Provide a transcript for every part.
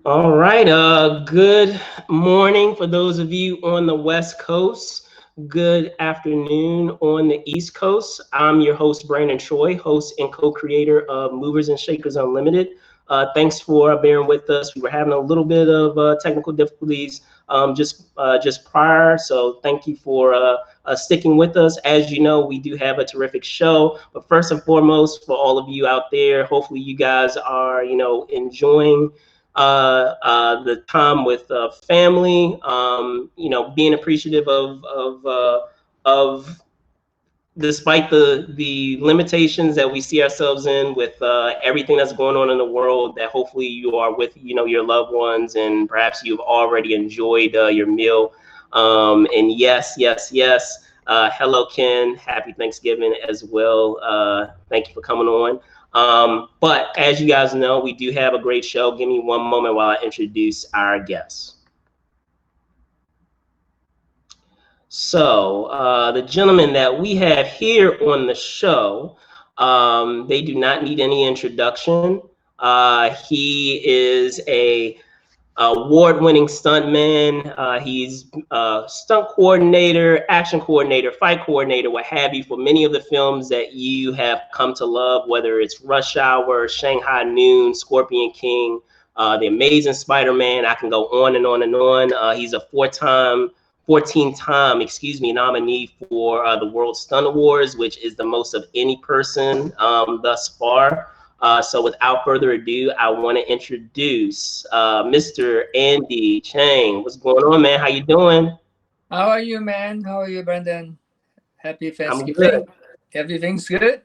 All right. Good morning for those of you on the West Coast. Good afternoon on the East Coast. I'm your host, Brandon Choi, host and co-creator of Movers and Shakers Unlimited. Thanks for bearing with us. We were having a little bit of technical difficulties just prior, so thank you for sticking with us. As you know, we do have a terrific show. But first and foremost, for all of you out there, hopefully you guys are enjoying the time with family, being appreciative of despite the limitations that we see ourselves in with everything that's going on in the world, that hopefully you are with your loved ones, and perhaps you've already enjoyed your meal. And yes, hello Ken, happy Thanksgiving as well. Thank you for coming on. But as you guys know, we do have a great show. Give me one moment while I introduce our guests. So the gentlemen that we have here on the show, they do not need any introduction. He is a award-winning stuntman. He's stunt coordinator, action coordinator, fight coordinator, what have you, for many of the films that you have come to love, whether it's Rush Hour, Shanghai Noon, Scorpion King, The Amazing Spider-Man. I can go on and on and on. He's a 14-time, nominee for the World Stunt Awards, which is the most of any person thus far. So without further ado, I want to introduce Mr. Andy Cheng. What's going on, man? How you doing? How are you, man? How are you, Brandon? Happy I'm good. Thanksgiving. Everything's good?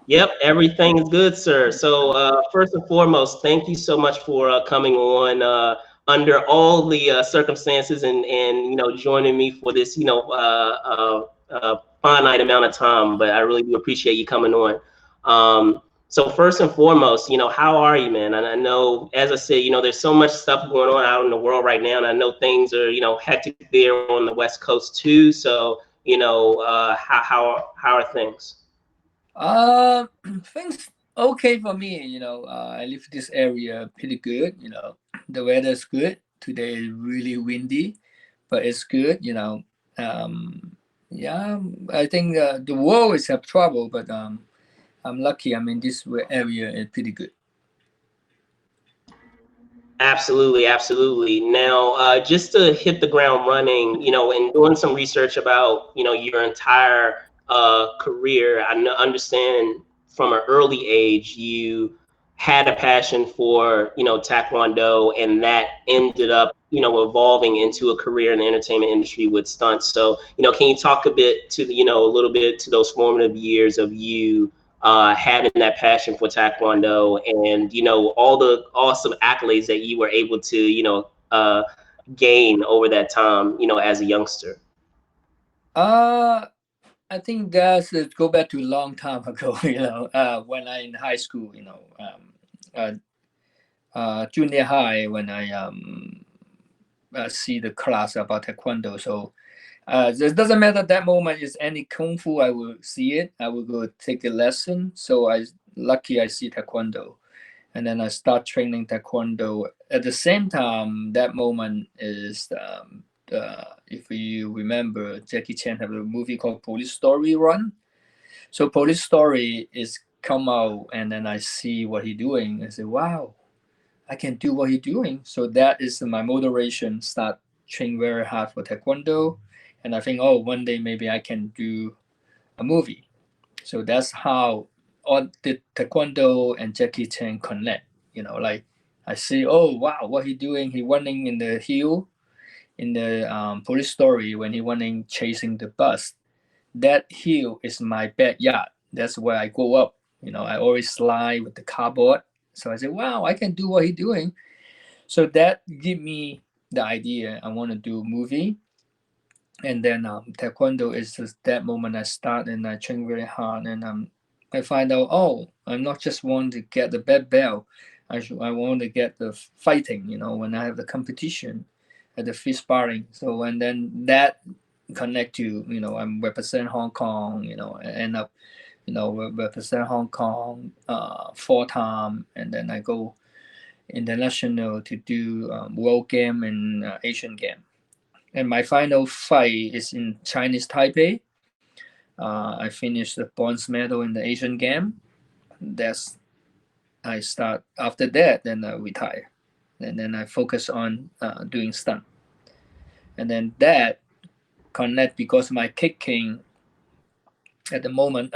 Yep, everything is good, sir. So first and foremost, thank you so much for coming on under all the circumstances, and joining me for this finite amount of time. But I really do appreciate you coming on. So first and foremost, how are you, man? And I know, as I said, there's so much stuff going on out in the world right now, and I know things are hectic there on the West Coast too. So how are things? Uh, things okay for me. I live this area pretty good. The weather's good. Today is really windy, but it's good. Yeah, I think the world is have trouble, but I'm lucky. I mean, this area is pretty good. Absolutely, absolutely. Now, just to hit the ground running, and doing some research about, your entire career, I understand from an early age you had a passion for, Taekwondo, and that ended up, evolving into a career in the entertainment industry with stunts. So, can you talk a bit to the, a little bit to those formative years of you having that passion for Taekwondo, and all the awesome accolades that you were able to gain over that time, as a youngster. Uh, I think that's go back to a long time ago. When I in high school. Uh, Junior high when I see the class about taekwondo. So it doesn't matter that moment is any kung fu. I will see it. I will go take a lesson. So I lucky I see taekwondo, and then I start training taekwondo. At the same time, that moment is if you remember, Jackie Chan have a movie called Police Story Run. So Police Story is come out, and then I see what he doing. I say, wow, I can do what he's doing. So that is my motivation. Start train very hard for taekwondo, and I think, oh, one day maybe I can do a movie. So that's how all the taekwondo and Jackie Chan connect. Like I see, oh wow, what he doing? He running in the hill in the police story when he running chasing the bus. That hill is my backyard. That's where I grow up. I always slide with the cardboard. So I said, wow, I can do what he's doing. So that give me the idea. I want to do a movie. And then taekwondo is just that moment I start and I train very hard. And I find out, oh, I'm not just want to get the bad belt. I want to get the fighting, when I have the competition at the free sparring. So, and then that connect to, I'm represent Hong Kong, I end up represent Hong Kong 4 times, and then I go international to do World Game and Asian Game. And my final fight is in Chinese Taipei. I finished the bronze medal in the Asian Game. That's I start after that. Then I retire, and then I focus on doing stunt. And then that connect because my kicking at the moment.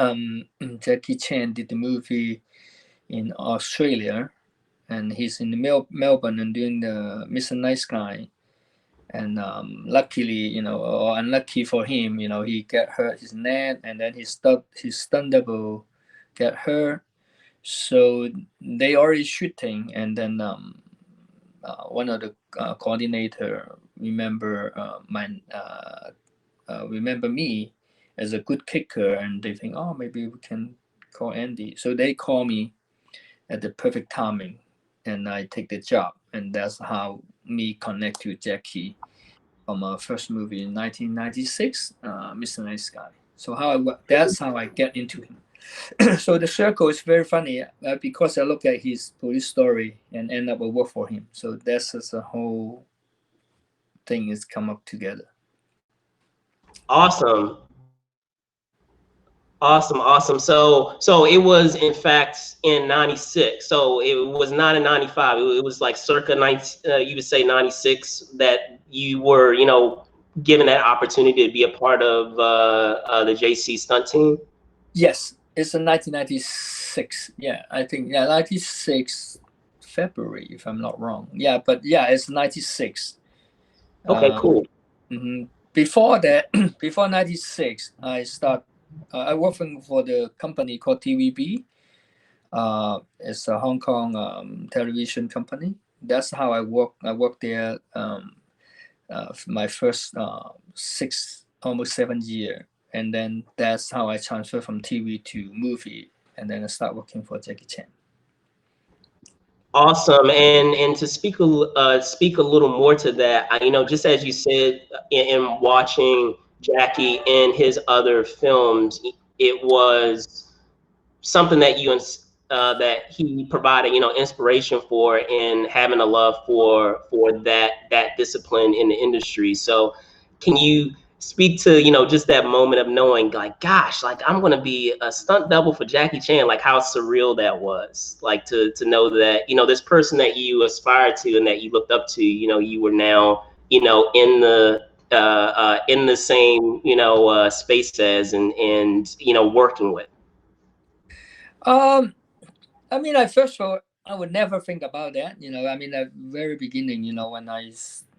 Jackie Chan did the movie in Australia, and he's in Melbourne and doing the Mr. Nice Guy. And luckily, or unlucky for him, he got hurt his neck, and then his stunt double got hurt. So they already shooting, and then one of the coordinator remember me as a good kicker, and they think, oh, maybe we can call Andy. So they call me at the perfect timing, and I take the job, and that's how me connect to Jackie from our first movie in 1996, Mr. Nice Guy. So that's how I get into him. So the circle is very funny because I look at his police story and end up a work for him. So that's just a whole thing is come up together. Awesome. Awesome. So it was in fact in '96. So it was not in '95. It was like circa 90. You would say '96 that you were, given that opportunity to be a part of the JC stunt team. Yes, it's in 1996. Yeah, I think 96 February, if I'm not wrong. Yeah, but yeah, it's 96. Okay, cool. Before that, before 96, I worked for the company called TVB. It's a Hong Kong television company. That's how I worked there my first almost 7 years. And then that's how I transferred from TV to movie, and then I start working for Jackie Chan. Awesome, and to speak a little more to that, just as you said, in watching Jackie in his other films, it was something that that he provided, inspiration for, and having a love for that discipline in the industry. So, can you speak to just that moment of knowing, like, gosh, like I'm gonna be a stunt double for Jackie Chan, like how surreal that was, like to know that this person that you aspired to and that you looked up to, you were now in the same space as and working with. I mean, first of all, I would never think about that. I mean, at very beginning, when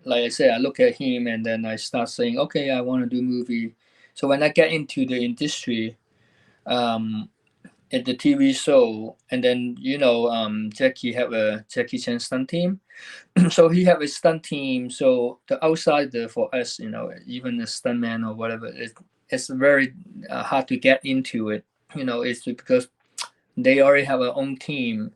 like I said, I look at him and then I start saying, okay, I want to do movie. So when I get into the industry, at the TV show, and then Jackie have a Jackie Chan stunt team. So he have a stunt team. So the outsider for us, even the stuntman or whatever, it's very hard to get into it. It's because they already have their own team.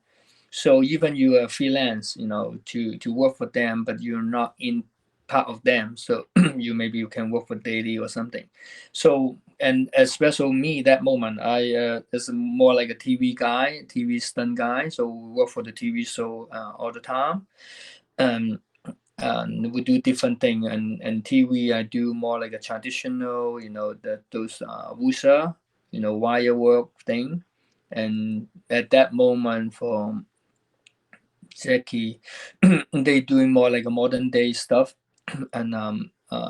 So even you are freelance, to work for them, but you're not in part of them. So you can work for daily or something. So, and especially me that moment, I is more like a TV guy, TV stunt guy. So we work for the TV show all the time. And we do different thing, and TV I do more like a traditional, those wusa, wire work thing. And at that moment for Jackie, they doing more like a modern day stuff. And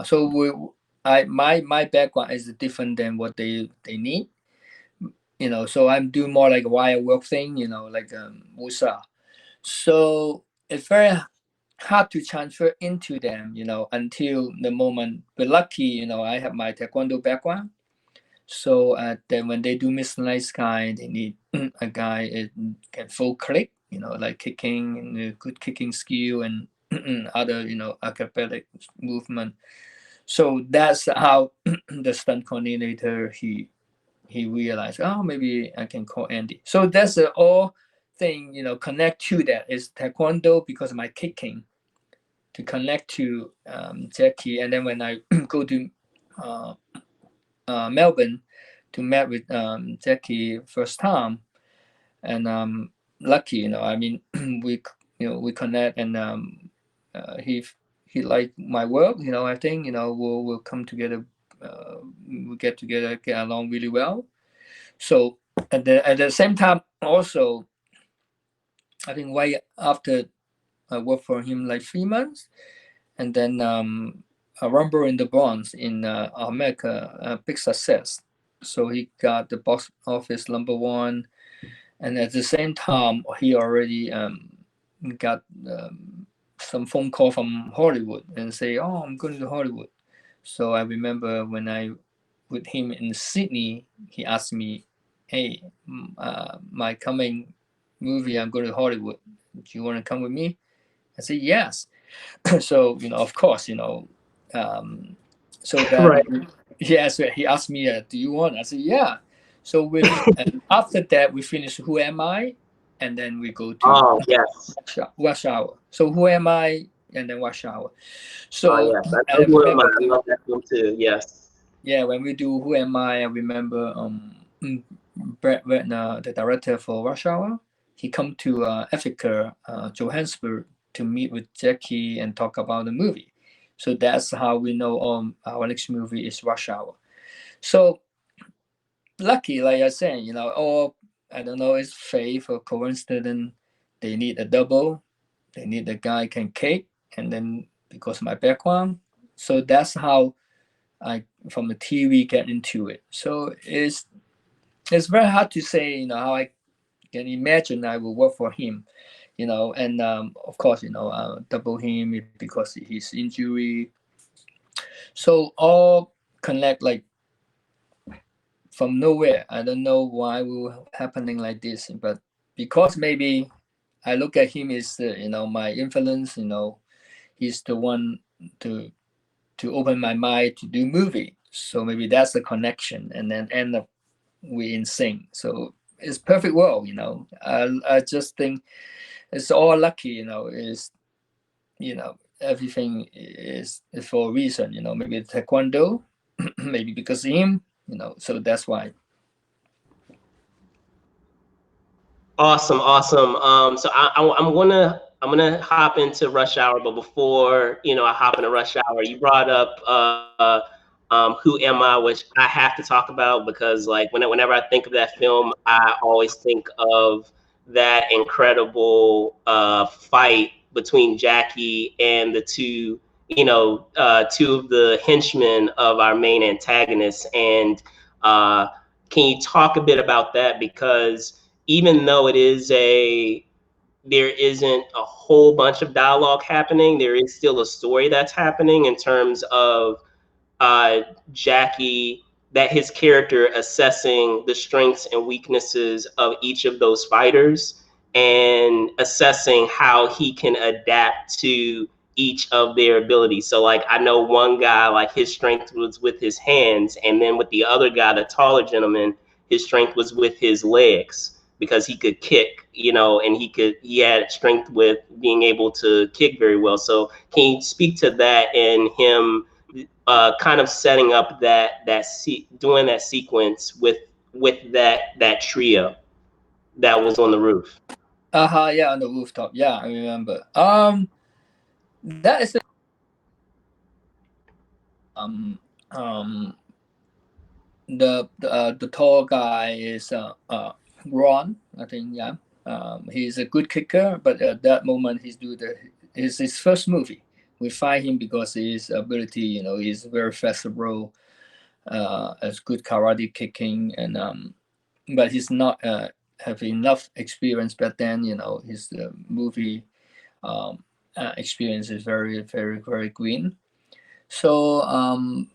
so my background is different than what they need. So I'm doing more like a wire work thing, like wusa. So it's very hard to transfer into them, until the moment. But lucky, I have my taekwondo background. So then when they do Mr. Nice Guy, they need a guy can full click, like kicking and good kicking skill and other, acrobatic movement. So that's how the stunt coordinator he realized, oh, maybe I can call Andy. So that's the all thing, connect to that is taekwondo because of my kicking to connect to Jackie. And then when I go to Melbourne to meet with Jackie first time, and lucky, I mean, we we connect, and he liked my work. I think we'll come together. We get together, get along really well. So at the same time, also, I think right after I worked for him like 3 months, and then a Rumble in the Bronx in America, a big success. So he got the box office #1, and at the same time, he already got some phone call from Hollywood and say, "Oh, I'm going to Hollywood." So I remember when I with him in Sydney, he asked me, "Hey, my coming movie, I'm going to Hollywood. Do you want to come with me?" I said yes. So of course, so Right. then yeah, so he asked me, "Do you want?" I said yeah. So and after that we finish Who Am I, and then we go to Oh yes. Rush Hour. So Who Am I, and then Rush Hour. Oh So yes. I I know who am I? remember I love that film too. Yes. yeah, when we do Who Am I remember Brett Ratner, the director for Rush Hour, he come to Africa, Johannesburg, to meet with Jackie and talk about the movie. So that's how we know our next movie is Rush Hour. So lucky, like I said, or I don't know, it's fate or coincidence. They need a double. They need a guy can kick, and then because of my background, so that's how I from the TV get into it. So it's very hard to say, how I can imagine I will work for him, and of course, double him because his injury. So all connect like from nowhere. I don't know why will happening like this, but because maybe I look at him as my influence. He's the one to open my mind to do movie. So maybe that's the connection, and then end up we in sync. So it's perfect world. I just think it's all lucky. Is everything is for a reason. Maybe taekwondo, maybe because of him. So that's why. Awesome, awesome. So I'm gonna hop into Rush Hour, but before I hop into Rush Hour, you brought up Who Am I, which I have to talk about because like whenever I think of that film, I always think of that incredible fight between Jackie and the two of the henchmen of our main antagonists, and uh, can you talk a bit about that because even though there isn't a whole bunch of dialogue happening, there is still a story that's happening in terms of uh, Jackie, that his character assessing the strengths and weaknesses of each of those fighters and assessing how he can adapt to each of their abilities. So like I know one guy, like his strength was with his hands, and then with the other guy, the taller gentleman, his strength was with his legs because he could kick, and he had strength with being able to kick very well. So can you speak to that and him kind of setting up doing that sequence with that trio that was on the roof? Yeah, on the rooftop. Yeah, I remember. That is um um the tall guy is Ron, I think. Yeah, he's a good kicker, but at that moment he's his first movie. We find him because his ability, he's very flexible, as good karate kicking, and but he's not have enough experience back then. His movie um, experience is very very very green. So,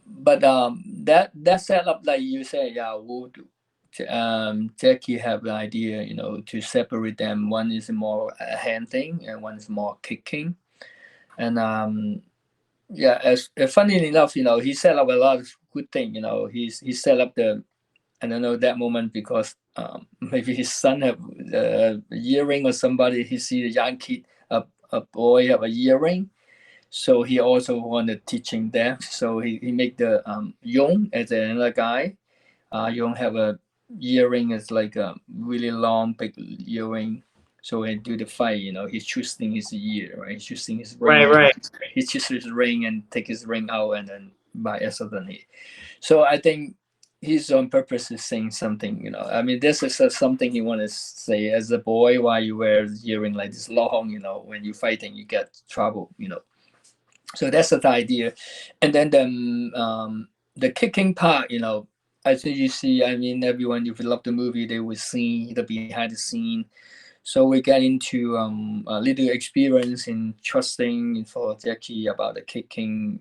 but that setup, like you say, yeah, would Jackie have an idea, to separate them. One is more a hand thing, and one is more kicking. And yeah, as funny enough, he set up a lot of good thing. He set up the I don't know that moment because maybe his son have a earring or somebody. He see a young kid, a boy have a earring, so he also wanted teaching them. So he make the Yong as another guy. Yong have a earring is like a really long big earring. So when he do the fight, he's twisting his ear, right? He's twisting his Right, ring. right. He twists his ring and take his ring out, and then by accident. So I think he's on purpose is saying something. I mean, this is something he want to say as a boy. Why you wear earring like this long? When you fighting, you get trouble. So that's the idea. And then the kicking part, I think you see, I mean, everyone, if you love the movie, they will see the behind the scene. So we get into a little experience in trusting for Jackie about the kicking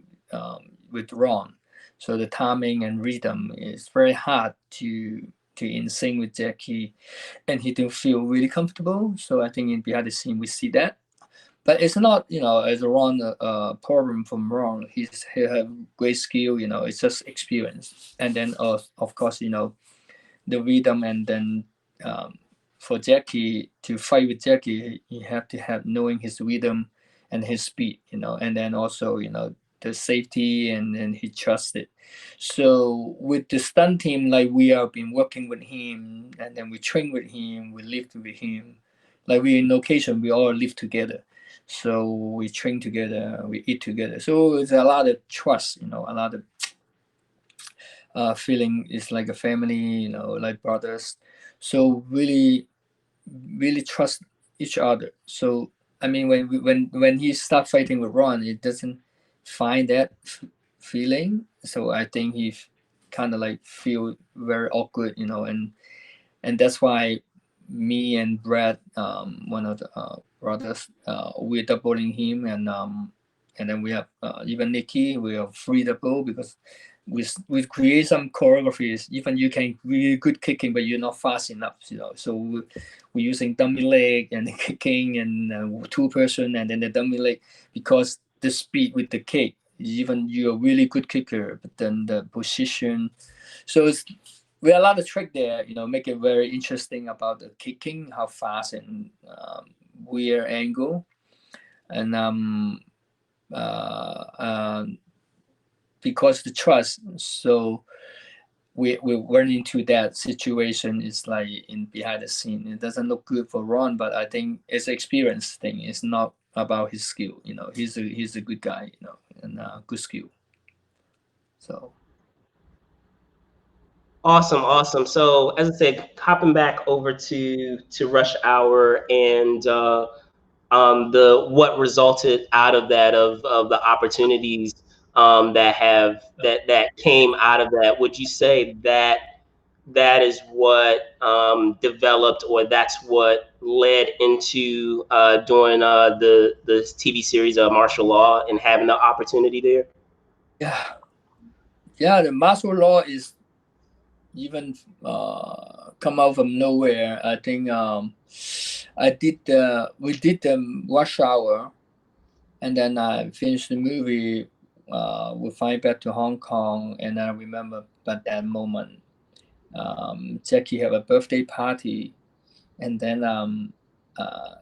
with Ron. So the timing and rhythm is very hard to in sync with Jackie, and he don't feel really comfortable. So I think in behind the scene we see that, but it's not as Ron problem from Ron. He have great skill. It's just experience, and then of course the rhythm, and then um, for Jackie to fight with Jackie, he have to have knowing his rhythm and his speed, and then also the safety, and then he trusted. So with the stunt team, like we have been working with him, and then we train with him, we live with him, like we in location, we all live together. So we train together, we eat together. So it's a lot of trust, a lot of feeling is like a family, like brothers. So really trust each other. So I mean, when he start fighting with Ron, it doesn't find that feeling. So I think he kind of like feel very awkward, and that's why me and Brad, one of the brothers, we're doubling him, and then we have even Nikki, we have free double because we create some choreographies. Even you can really good kicking, but you're not fast enough, So we're using dummy leg and kicking, and two person, and then the dummy leg, because the speed with the kick. Even you're a really good kicker, but then the position. So it's we have a lot of trick there, make it very interesting about the kicking, how fast and weird angle, and because the trust. So we run into that situation. It's like in behind the scene. It doesn't look good for Ron, but I think it's an experience thing. It's not about his skill. He's a good guy. And good skill. So Awesome, awesome. So as I said, hopping back over to Rush Hour and the what resulted out of that of the opportunities that came out of that. Would you say that that is what developed, or that's what led into doing the TV series of Martial Law and having the opportunity there? yeah, yeah. The martial law is even come out from nowhere. I think we did the rush hour, and then I finished the movie. We fly back to Hong Kong, and I remember at that moment, Jackie have a birthday party, and then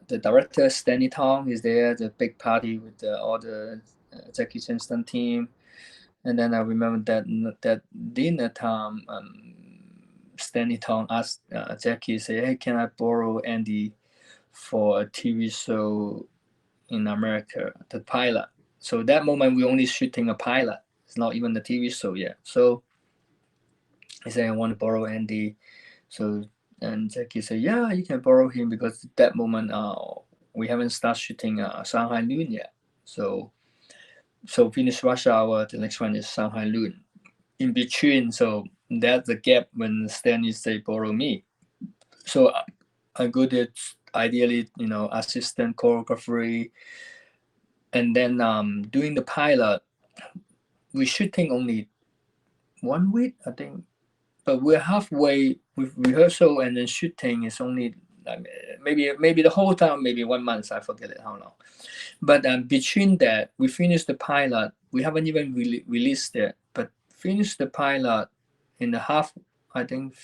the director Stanley Tong is there, the big party with all the Jackie Chan stunt team. And then I remember that dinner time, Stanley Tong asked Jackie, say, "Hey, can I borrow Andy for a TV show in America, the pilot?" So that moment we only shooting a pilot. It's not even the TV show yet. So I said, "I want to borrow Andy." So and Jackie said, "Yeah, you can borrow him because that moment we haven't started shooting Shanghai Noon yet." So finish rush hour. The next one is Shanghai Noon. In between, so that's the gap when Stanley say borrow me. So I go there ideally, assistant choreography, and then doing the pilot. We shooting only 1 week, I think, but we're halfway with rehearsal, and then shooting is only maybe the whole time, maybe 1 month. I forget it how long. But between that, we finished the pilot. We haven't even released it, but finished the pilot in the half. I think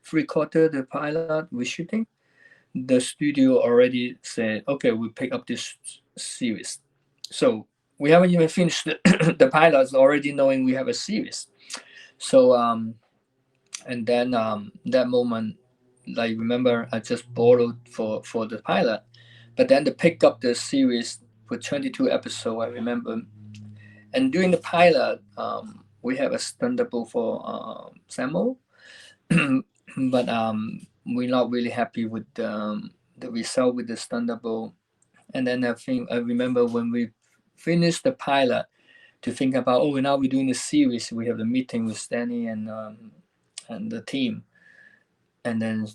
3/4 the pilot we're shooting. The studio already said, "Okay, we pick up this series." So we haven't even finished the pilots, already knowing we have a series. So and then that moment like remember I just borrowed for the pilot, but then to pick up the series for 22 episodes, I remember. And during the pilot, we have a stunt double for Samuel, but we're not really happy with the result with the stunt double. And then I remember when we finished the pilot, to think about, oh, now we're doing the series. We have the meeting with Stanley and the team, and then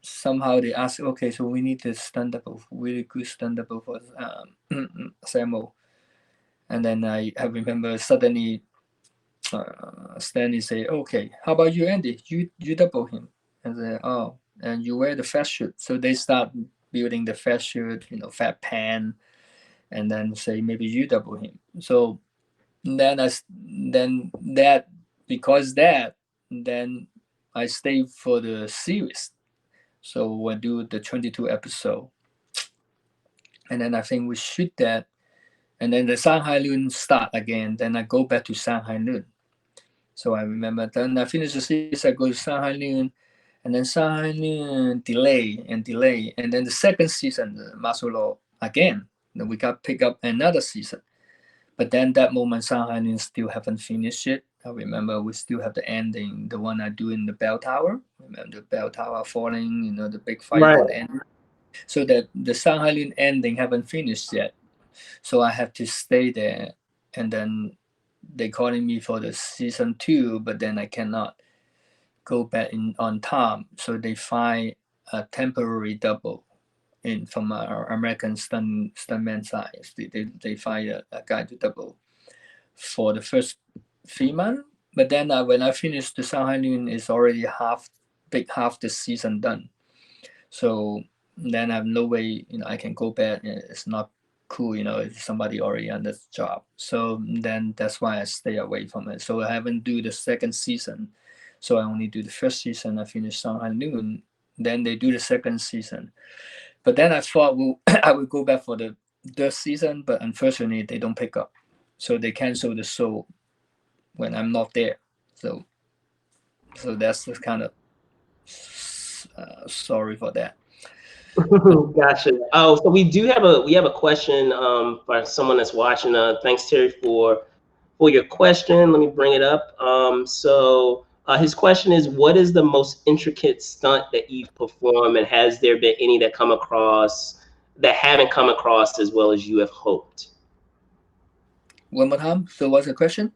somehow they ask, okay, so we need this stunt double, really good stunt double for Samuel. And then I remember suddenly Stanley say, okay, how about you, Andy? You double him. And say, oh, and you wear the fat suit. So they start building the fat suit, fat pan, and then say maybe you double him. So then that because that then I stay for the series. So I do the 22 episode, and then I think we shoot that, and then the Shanghai Noon start again. Then I go back to Shanghai Noon. So I remember then I finish the series. I go to Shanghai Noon, and then Shanghai Noon delay, and then the second season, the Martial Law again. Then we got pick up another season. But then that moment, Shanghai Noon still haven't finished it. I remember we still have the ending, the one I do in the bell tower. Remember the bell tower falling, the big fight Right. at the end. So that the Shanghai Noon ending haven't finished yet. So I have to stay there, and then they calling me for the season 2, but then I cannot go back in on time. So they find a temporary double in from our American stuntman side. They find a guy to double for the first 3 months. But then when I finished the Shanghai Noon, it's already half the season done. So then I have no way, I can go back. It's not cool, if somebody already on this job. So then that's why I stay away from it. So I haven't do the second season. So I only do the first season. I finished Shanghai Noon. Then they do the second season. But then I thought I would go back for the third season, but unfortunately they don't pick up. So they cancel the show when I'm not there. So that's the kind of sorry for that. Gotcha. Oh, so we have a question for someone that's watching. Thanks, Terry, for your question. Let me bring it up. So his question is, what is the most intricate stunt that you've performed, and has there been any that haven't come across as well as you have hoped? One more time. So what's the question?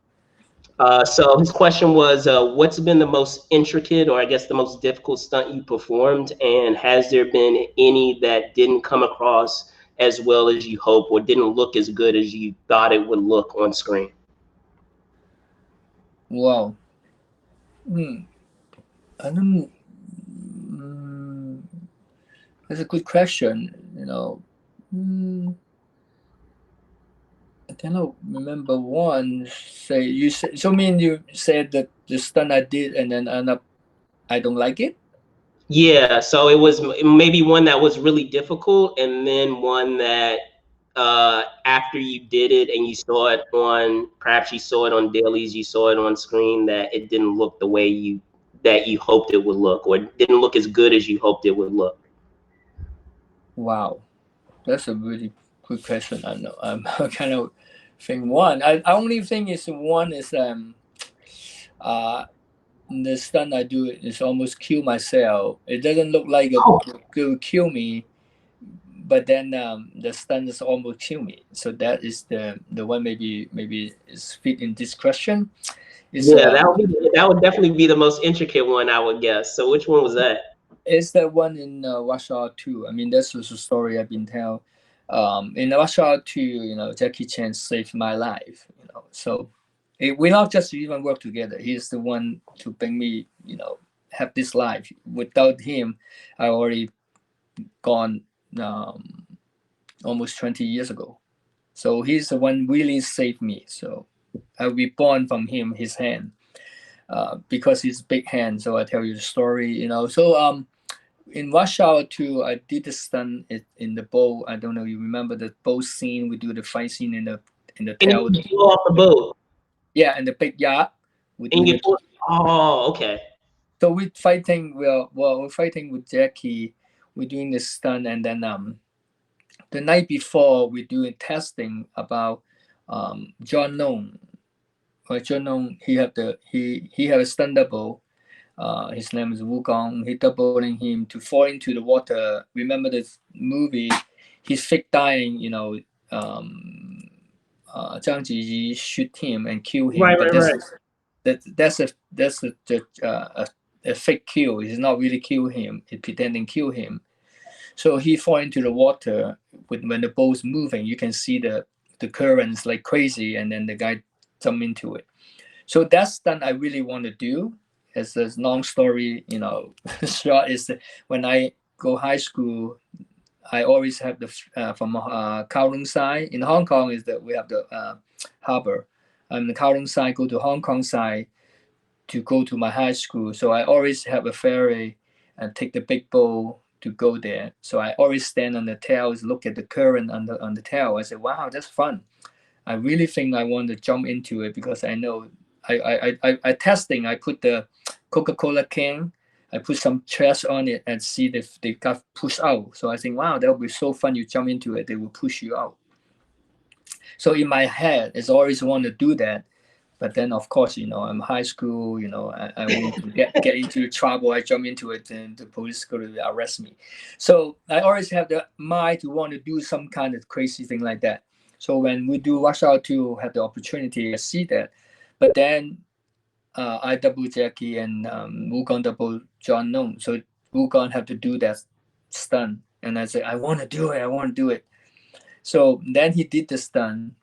So his question was, what's been the most intricate, or I guess the most difficult stunt you performed, and has there been any that didn't come across as well as you hope, or didn't look as good as you thought it would look on screen? Wow. I don't. That's a good question. I cannot remember one. Say you said. So mean you said that the stunt I did and then end up I don't like it. Yeah, so it was maybe one that was really difficult, and then one that after you did it and you saw it on, perhaps you saw it on dailies, you saw it on screen, that it didn't look the way you hoped it would look, or didn't look as good as you hoped it would look. Wow, that's a really good question. I know. I kind of think one. I only thing is one is uh the stunt I do is almost kill myself. It doesn't look like it Oh, will kill me, but then the stunt is almost kill me. So that is the one maybe is fit in this question. Is yeah, that would definitely be the most intricate one, I would guess. So which one was that? is that one in Rush Hour 2. I mean, that's just a story I've been telling. In Rush Hour 2, Jackie Chan saved my life. So we not just even work together. He's the one to bring me, have this life. Without him, I already gone almost 20 years ago. So he's the one really saved me. So I'll be born from him, his hand, because he's big hand. So I tell you the story. So in Rush Hour 2, I did the stunt in the boat. I don't know you remember the boat scene. We do the fight scene in the And tail. you blow off the boat, Yeah, and the big yacht. We and do you the pull. Oh, okay. So we're fighting. We're fighting with Jackie. We're doing this stunt, and then the night before we're doing testing about John Nong. John Nong, he have a stunt double. His name is Wukong. He doubling him to fall into the water. Remember this movie? He's fake dying. Zhang Ziyi shoot him and kill him, Right, but right, right. that's a fake kill. He's not really kill him. He pretending kill him. So he fall into the water when the boat's moving. You can see the currents like crazy, and then the guy jump into it. So that's stunt I really want to do. As a long story, short is when I go high school, I always have the from Kowloon side in Hong Kong is that we have the harbor. The Kowloon side go to Hong Kong side to go to my high school. So I always have a ferry and take the big boat to go there. So I always stand on the tails, look at the current on the tail. I say, wow, that's fun. I really think I want to jump into it because I know I testing. I put the Coca-Cola can, I put some trash on it and see if they got pushed out. So I think, wow, that would be so fun. You jump into it, they will push you out. So in my head, it's always want to do that. But then, of course, I'm high school. I want to get into trouble. I jump into it, and the police going to arrest me. So I always have the mind to want to do some kind of crazy thing like that. So when we do Rush Hour 2, have the opportunity, I see that. But then I double Jackie and Wukong double John Nong. So Wukong have to do that stunt, and I say I want to do it. I want to do it. So then he did the stunt,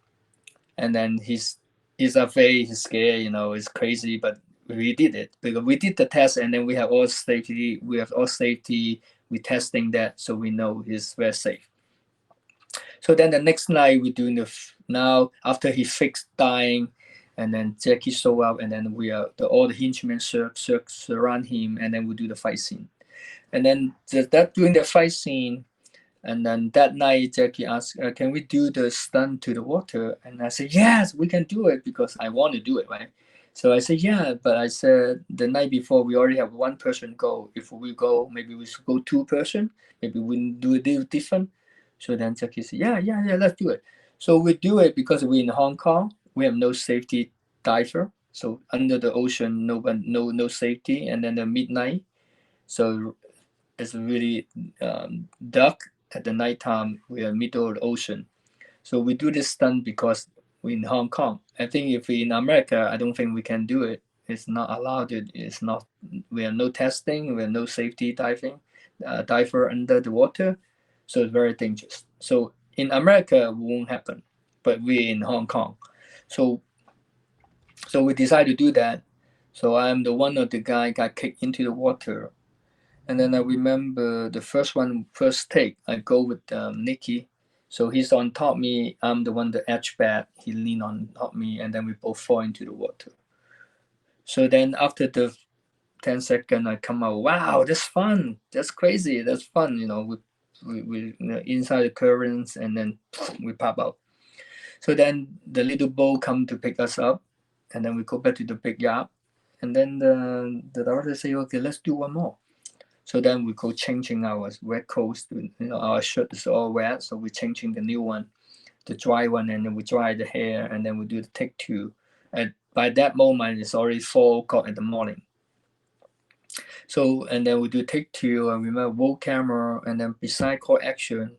and then he's afraid, he's scared, it's crazy, but we did it because we did the test, and then we have all safety. We testing that, so we know he's very safe. So then the next night we doing now after he fixed dying, and then Jackie show up, and then all the henchmen surround him, and then we do the fight scene, and then during the fight scene. And then that night, Jackie asked, "Can we do the stunt to the water?" And I said, "Yes, we can do it because I want to do it, right?" So I said, "Yeah," but I said the night before we already have one person go. If we go, maybe we should go two person. Maybe we do it different. So then Jackie said, "Yeah, yeah, yeah, let's do it." So we do it because we're in Hong Kong. We have no safety diver. So under the ocean, no safety. And then the midnight, so it's really dark at the nighttime. We are middle of the ocean, so we do this stunt because we're in Hong Kong. I think if we're in America, I don't think we can do it. It's not allowed. It's not. We have no testing. We have no safety diving, diver under the water, so it's very dangerous. So in America, it won't happen, but we're in Hong Kong, so we decided to do that. So I'm the one of the guy got kicked into the water. And then I remember the first take, I go with Nicky. So he's on top me. I'm the one that edge back. He lean on top me, and then we both fall into the water. So then after the 10 second, I come out. Wow, that's fun. That's crazy. That's fun. We inside the currents, and then we pop out. So then the little boat come to pick us up, and then we go back to the big yacht. And then the director say, okay, let's do one more. So then we go changing our wet clothes. Our shirt is all wet, so we're changing the new one, the dry one, and then we dry the hair, and then we do the take two. And by that moment, it's already 4 o'clock in the morning. So and then we do take two, and we remember roll camera, and then beside call action,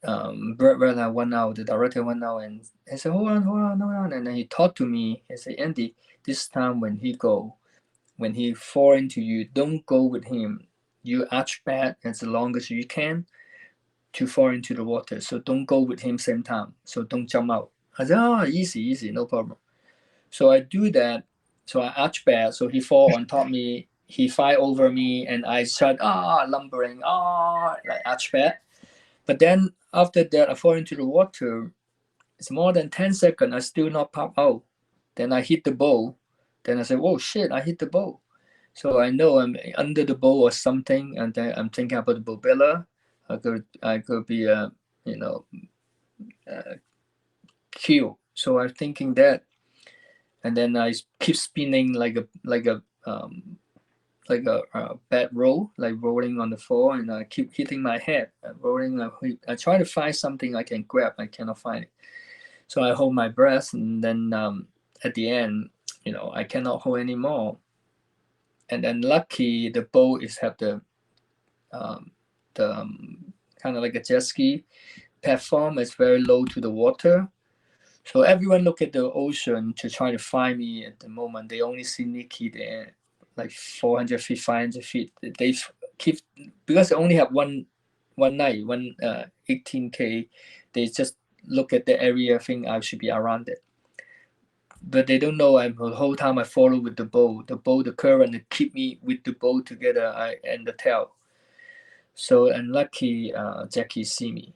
Brett and I went out, the director went out, and he said, hold on, and then he talked to me. He said, Andy, this time when he fall into you, don't go with him. You arch back as long as you can to fall into the water. So don't go with him same time. So don't jump out. I said, oh, easy, no problem. So I do that. So I arch back. So he fall on top of me. He fly over me, and I start lumbering, like arch back. But then after that, I fall into the water. It's more than 10 seconds. I still not pop out. Then I hit the bowl. Then I say, oh shit, I hit the bowl. So I know I'm under the bowl or something, and then I'm thinking about the bobella. I could be killed. So I'm thinking that, and then I keep spinning like a like a bad roll, like rolling on the floor, and I keep hitting my head, rolling. I try to find something I can grab. I cannot find it, so I hold my breath, and then at the end, I cannot hold anymore. And then lucky the boat is have um, the kind of like a jet ski platform. It's very low to the water. So everyone look at the ocean to try to find me at the moment. They only see Nikki there, like 400 feet, 500 feet. They keep, because they only have one night, 18K. They just look at the area, think I should be around it. But they don't know the whole time I follow with the boat, the current, that keep me with the boat together, and the tail. So, and lucky Jackie see me.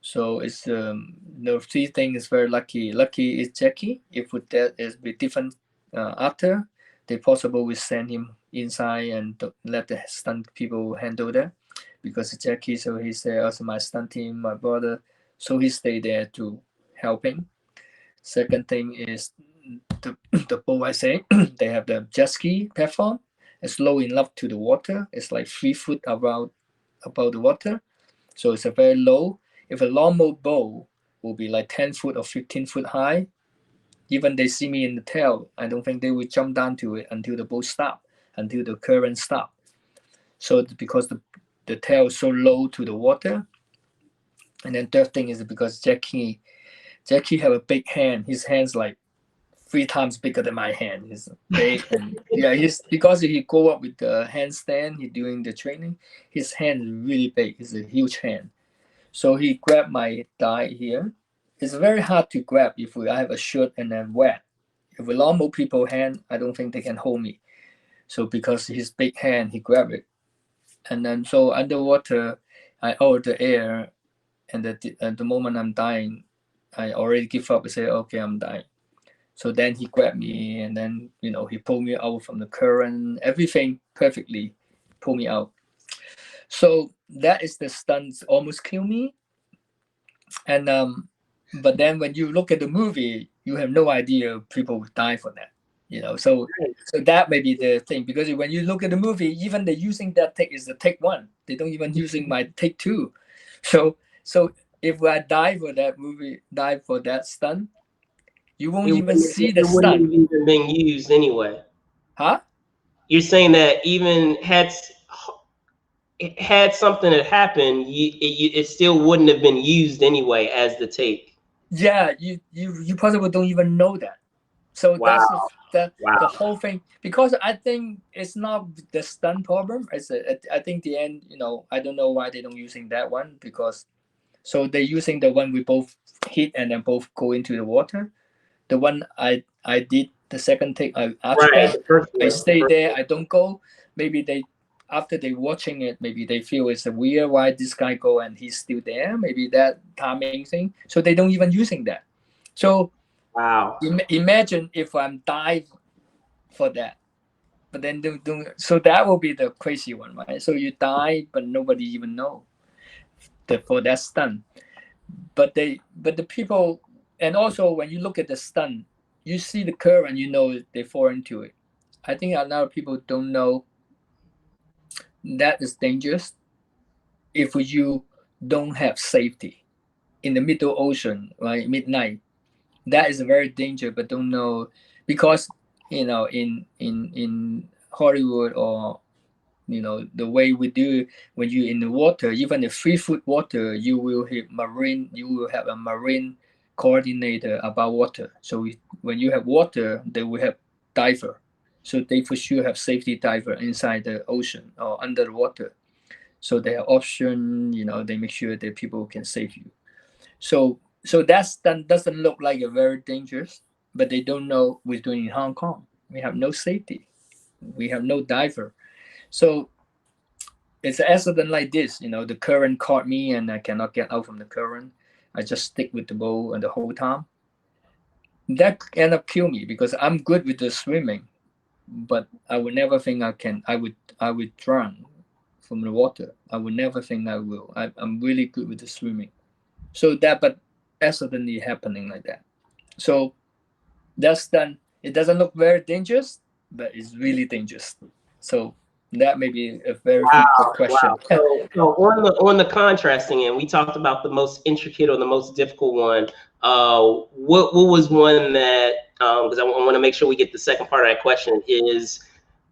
So it's the three things is very lucky. Lucky is Jackie. If that is with different actor, they possible will send him inside and let the stunt people handle that, because Jackie, so he's there also my stunt team, my brother, so he stay there to helping. Second thing is the boat I say they have the jet ski platform. It's low enough to the water. It's like 3 foot about the water, so it's a very low. If a normal boat will be like 10 foot or 15 foot high, even they see me in the tail, I don't think they will jump down to it until the boat stop, until the current stop. So because the tail is so low to the water. And then third thing is because Jackie have a big hand. His hand's like 3 times bigger than my hand. He's big, and yeah, he's because he go up with the handstand. He doing the training. His hand is really big. It's a huge hand. So he grabbed my thigh here. It's very hard to grab if I have a shirt and then wet. If a normal people hand, I don't think they can hold me. So because his big hand, he grabbed it. And then so underwater, I hold the air, and at the moment I'm dying, I already give up and say, okay, I'm dying. So then he grabbed me, and then he pulled me out from the current, everything perfectly, pulled me out. So that is the stunts almost kill me. And but then when you look at the movie, you have no idea people would die for that. So that may be the thing, because when you look at the movie, even they're using that take is the take one. They don't even using my take two. So if I die for that movie, die for that stunt, you won't even see the stunt. It wouldn't have even been used anyway. Huh? You're saying that even had something that happened, it still wouldn't have been used anyway as the take. Yeah, you possibly don't even know that. So Wow. that's Wow. the whole thing. Because I think it's not the stunt problem. I think the end. I don't know why they don't using that one, because so they're using the one we both hit and then both go into the water. The one I did the second take, I arch back. I stay there. I don't go. Maybe they, after they watching it, maybe they feel it's a weird why this guy go and he's still there. Maybe that timing thing. So they don't even using that. So wow. Imagine if I'm dive for that, but then so that will be the crazy one, right? So you die, but nobody even know for that stunt. But the people, and also when you look at the stunt, you see the curve and they fall into it. I think a lot of people don't know that is dangerous if you don't have safety in the middle ocean, right? Midnight. That is a very danger, but don't know, because in Hollywood, or the way we do, when you're in the water, even the 3 foot water, you will have a marine coordinator about water. So when you have water, they will have diver. So they for sure have safety diver inside the ocean or under the water. So they have option, they make sure that people can save you. So that doesn't look like a very dangerous, but they don't know we're doing in Hong Kong. We have no safety. We have no diver. So it's an accident like this. The current caught me and I cannot get out from the current. I just stick with the boat and the whole time. That end up kill me, because I'm good with the swimming, but I would never think I would drown from the water. I would never think I will. I'm really good with the swimming. So but accidentally happening like that. So that's done. It doesn't look very dangerous, but it's really dangerous. So That may be a very Wow, frequent wow. question. So on the contrasting end, we talked about the most intricate or the most difficult one. What was one that because I want to make sure we get the second part of that question is,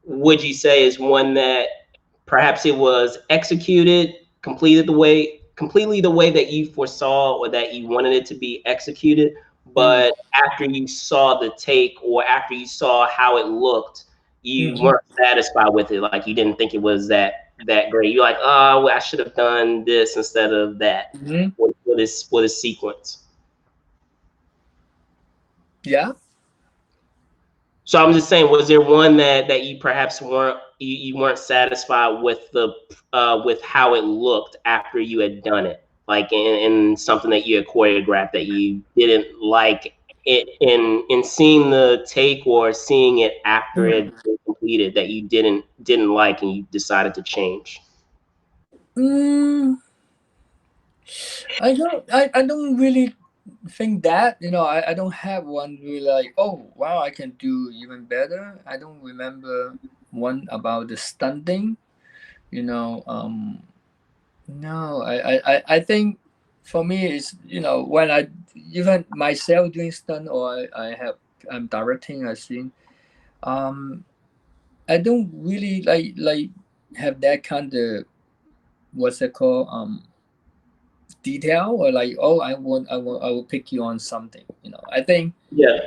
would you say is one that perhaps it was executed, completely the way that you foresaw or that you wanted it to be executed, Mm. but after you saw the take or after you saw how it looked, you Mhm. weren't satisfied with it. Like you didn't think it was that great. You're like, oh, well, I should have done this instead of that. Mhm. For this sequence. Yeah. So I'm just saying, was there one that you perhaps you weren't satisfied with the with how it looked after you had done it, like in something that you had choreographed that you didn't like it in seeing the take or seeing it after it Mm. had been completed that you didn't like and you decided to change. Mm, I don't really think that, I don't have one really like, oh wow, I can do even better. I don't remember one about the stunting, you know. No, I think for me it's, when I even myself doing stunt, or I'm directing a scene, um I don't really like have that kind of, what's it called, detail, or like, oh, I will pick you on something. I think, Yeah,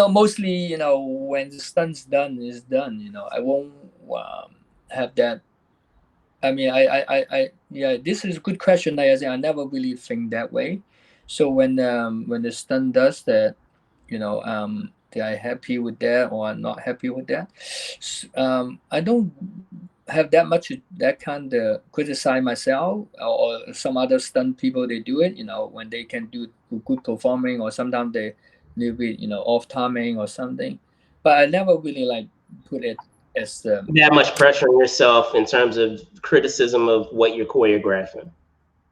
mostly, when the stunt's done is done. I won't have that. I mean, yeah, this is a good question. Like I say, I never really think that way. So when the stunt does that, they are happy with that or I'm not happy with that. I don't have that much that kind of criticize myself, or some other stunt people. They do it, when they can do good performing, or sometimes they little bit, off timing or something. But I never really like put it as that much pressure on yourself in terms of criticism of what you're choreographing.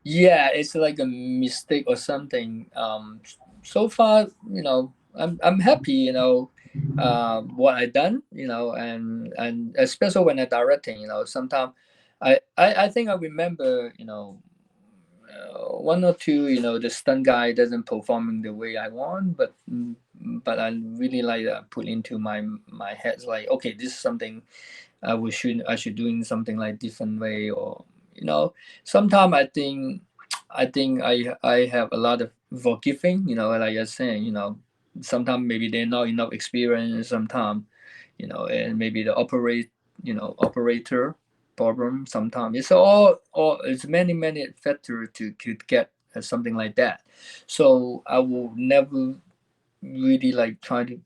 yeah, it's like a mistake or something. So far, I'm happy, what I done, and especially when I directing, sometimes I think I remember, one or two, the stunt guy doesn't performing the way I want, but I really like put into my head, like, okay, this is something I should doing something like different way, or sometimes I think I have a lot of forgiving, like you're saying, sometimes maybe they're not enough experience, sometimes, and maybe the operator problem, sometimes it's all it's many factors to get something like that. So I will never really like try to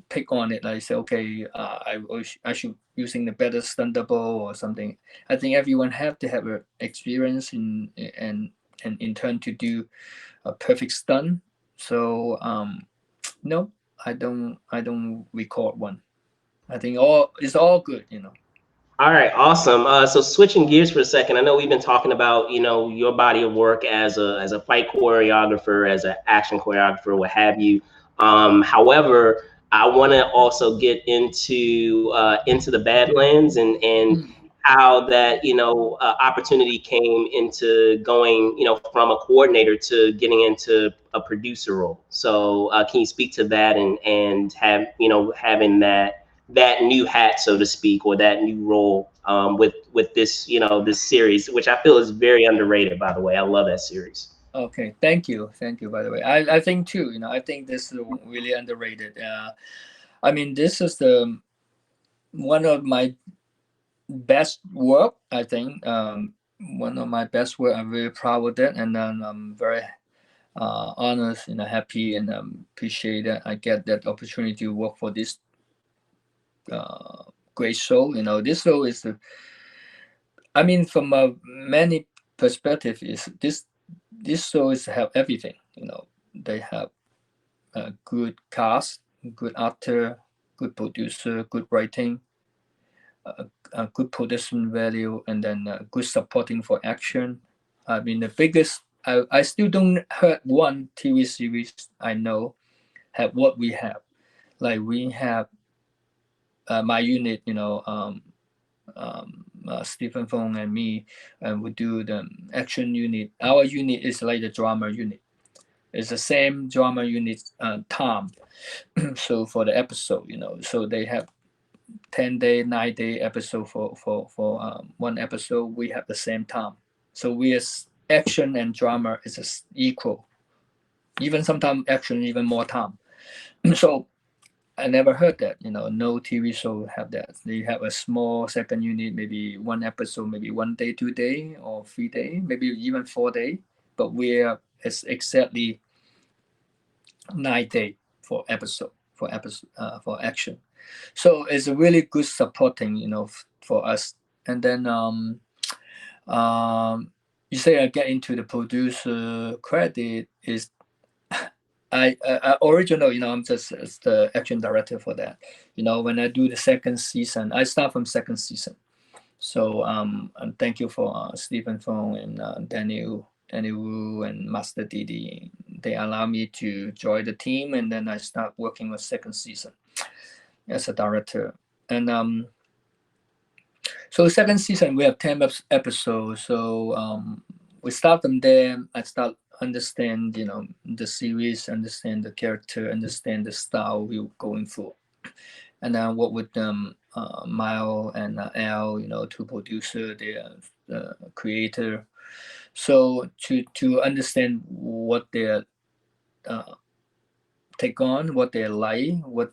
pick on it. Like say, okay, I should using the better stuntable or something. I think everyone have to have a experience and in turn to do a perfect stunt. So no, I don't record one. I think all it's all good. All right, awesome. So switching gears for a second, I know we've been talking about your body of work as a fight choreographer, as an action choreographer, what have you. However, I want to also get into the Badlands and Mm. how that opportunity came into going from a coordinator to getting into a producer role. So can you speak to that and have having that new hat, so to speak, or that new role with this this series, which I feel is very underrated. By the way, I love that series. Okay, thank you. By the way, I think too. I think this is really underrated. I mean, this is the one of my best work. I think one of my best work. I'm very proud of it, and then I'm very honest and happy and appreciate that I get that opportunity to work for this uh, great show. This show is, I mean, from a many perspective, is this show is have everything. They have a good cast, good actor, good producer, good writing, a good production value, and then good supporting for action. I mean, the biggest. I still don't heard one TV series I know have what we have. Like we have my unit, Stephen Fong and me, and we do the action unit. Our unit is like the drama unit. It's the same drama unit time. So for the episode, so they have 10-day, 9-day episode for one episode. We have the same time. So we as action and drama is equal. Even sometimes action even more time. So I never heard that. No TV show have that. They have a small second unit, maybe one episode, maybe 1 day, 2 day, or 3 day, maybe even 4 day. But it's exactly 9 day for for action. So it's a really good supporting, for us. And then you say I get into the producer credit is I original, I'm just as the action director for that. When I do the second season, I start from second season. So and thank you for Stephen Fong and Daniel Wu and Master Didi. They allow me to join the team, and then I start working with second season as a director. And so second season we have 10 episodes. So we start from there. I start understand the series, understand the character, understand the style we're going for, and then what with Mile and Al, two producer, the creator. So to understand what their take on, what they like, what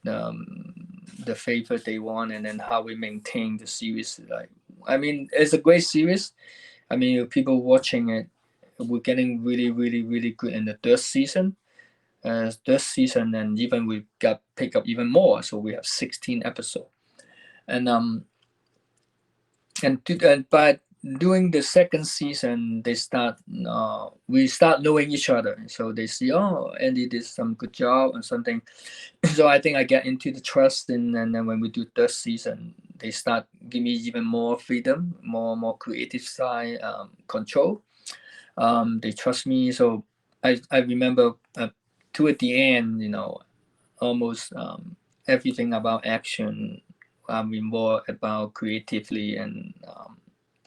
the favorite they want, and then how we maintain the series. Like, I mean, it's a great series. I mean, people watching it, we're getting really, really, really good in the third season. And even we got pick up even more. So we have 16 episodes, and by doing the second season, we start knowing each other. So they see, oh, Andy did some good job or something. So I think I get into the trust, and then when we do third season, they start give me even more freedom, more creative side, control. They trust me. So I remember toward the end, almost everything about action. I'm involved about creatively and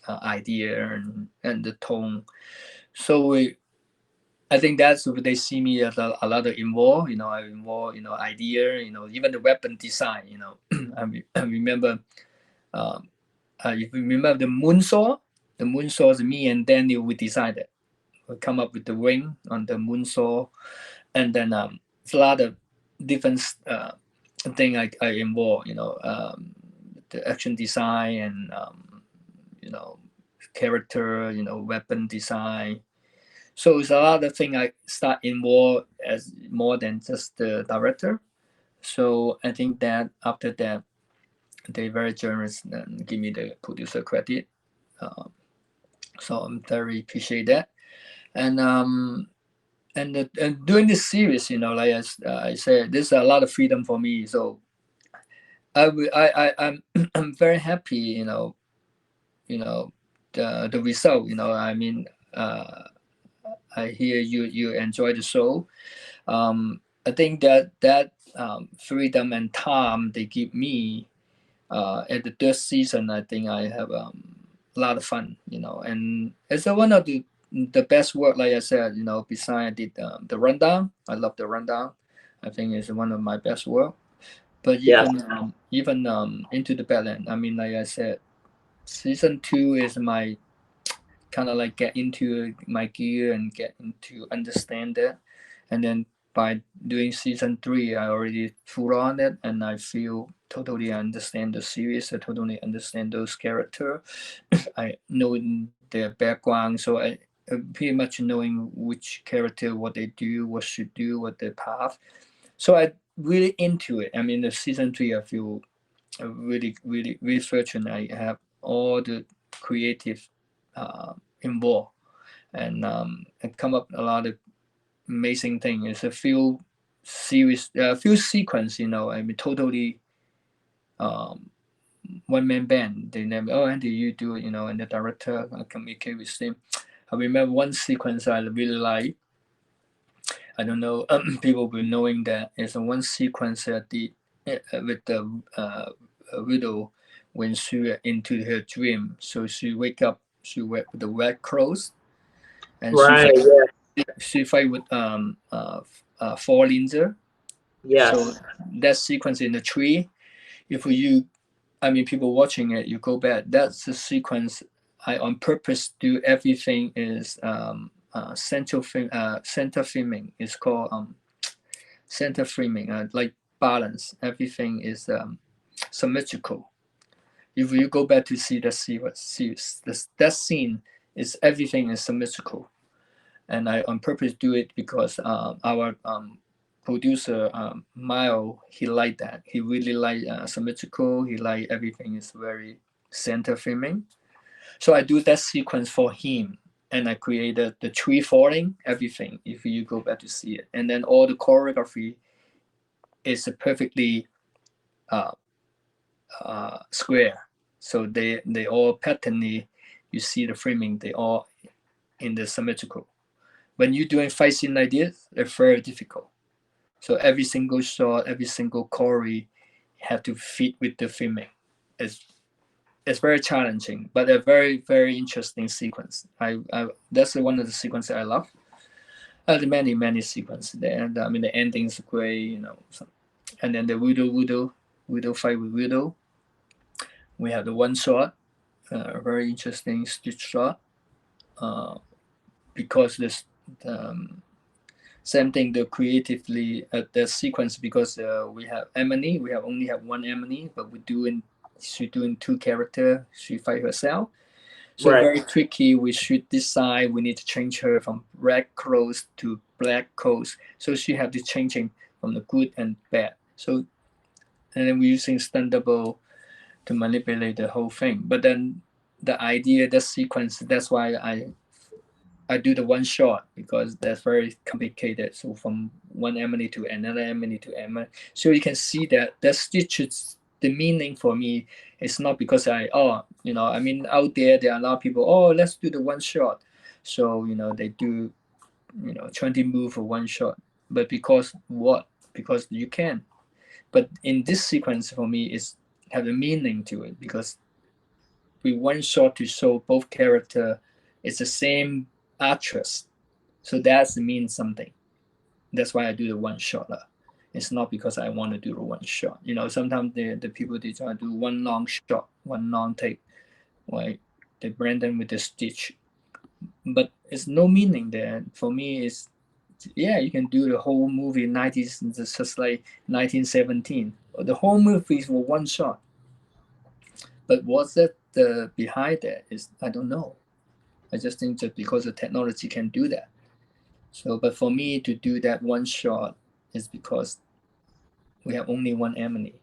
idea and the tone. So I think that's what they see me as a lot of involved. I involve, idea. Even the weapon design. I remember. If you remember the moonsaw is me and Daniel. We decided we come up with the ring on the moonsaw, and then it's a lot of different thing I involve. The action design and character. Weapon design. So it's a lot of thing I start involved as more than just the director. So I think that after that, they very generous and give me the producer credit. So I'm very appreciate that. And and doing this series, like I said, there's a lot of freedom for me. So I'm I'm very happy, the result. I mean, I hear you enjoy the show. I think that freedom and time they give me at the third season, I think I have a lot of fun, and it's one of the best work, like I said, besides I did the rundown. I love the rundown. I think it's one of my best work. But Yes. even into the Badlands, I mean, like I said, season 2 is my kind of like get into my gear and get into understand that, and then by doing season 3, I already full on it, and I feel totally understand the series. I totally understand those characters. I know their background, so I pretty much knowing which character, what they do, what should do, what their path. So I really into it. I mean, the season 3, I feel really, really, really fortunate. I have all the creative involved, and come up a lot of amazing things. It's a few series, few sequence. I mean, totally one man band. They never. Oh, Andy, you do it. And the director I communicate with him. I remember one sequence I really like. I don't know. People will knowing that it's one sequence at the with the widow when she into her dream. So she wake up, she wear the red clothes, and Right. Yeah. she fight with four ninja. So Yes. that sequence in the tree, if you, I mean, people watching it, you go back. That's the sequence. I on purpose do everything is center filming. It's called center framing. Like balance. Everything is symmetrical. If you go back to see the series, that scene is everything is symmetrical, and I on purpose do it because our producer Mile, he liked that. He really liked symmetrical. He liked everything is very center filming. So I do that sequence for him, and I created the tree falling, everything. If you go back to see it, and then all the choreography is perfectly uh, square. So they all patternly. You see the framing. They all in the symmetrical. When you're doing fight scene like this, they're very difficult. So every single shot, every single choreo have to fit with the filming. It's it's very challenging, but a very very interesting sequence. I that's one of the sequences I love. The many sequences there, and I mean the ending's great, you know. So, and then the widow fight with widow. We have the one shot, very interesting stitch shot, uh, because this same thing the creatively the sequence because we have Emily, we have only have one Emily, but she doing two character. She fight herself, so Right. very tricky. We should decide. We need to change her from red clothes to black clothes, so she have to changing from the good and bad. So and then we're using stunt double to manipulate the whole thing. But then the idea, the sequence, that's why I do the one shot because that's very complicated. So from one Emily to another Emily to Emily, so you can see that stitches the meaning for me. It's not because I mean out there are a lot of people. Oh, let's do the one shot. So they do 20 move for one shot, but because what? Because you can. But in this sequence for me, it's have a meaning to it because we one shot to show both character. It's the same actress, so that's means something. That's why I do the one shot. It's not because I want to do the one shot. Sometimes the people they try to do one long shot, one long take, right? They blend them with the stitch, but it's no meaning there. For me, it's yeah, you can do the whole movie 90s, just like 1917. The whole movie for one shot. But what's that behind that is I don't know. I just think that because the technology can do that. So, but for me to do that one shot is because we have only one Emily,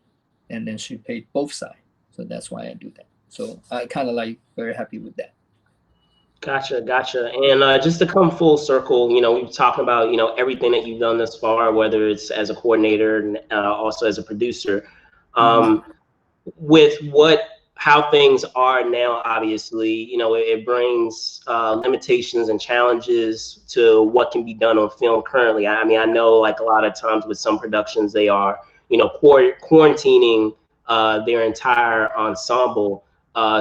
and then she paid both sides. So that's why I do that. So I kind of like very happy with that. Gotcha, gotcha. And just to come full circle, we've talked about, everything that you've done thus far, whether it's as a coordinator and also as a producer. Mm-hmm. With how things are now, obviously, it brings limitations and challenges to what can be done on film currently. I mean, I know like a lot of times with some productions, they are, quarantining their entire ensemble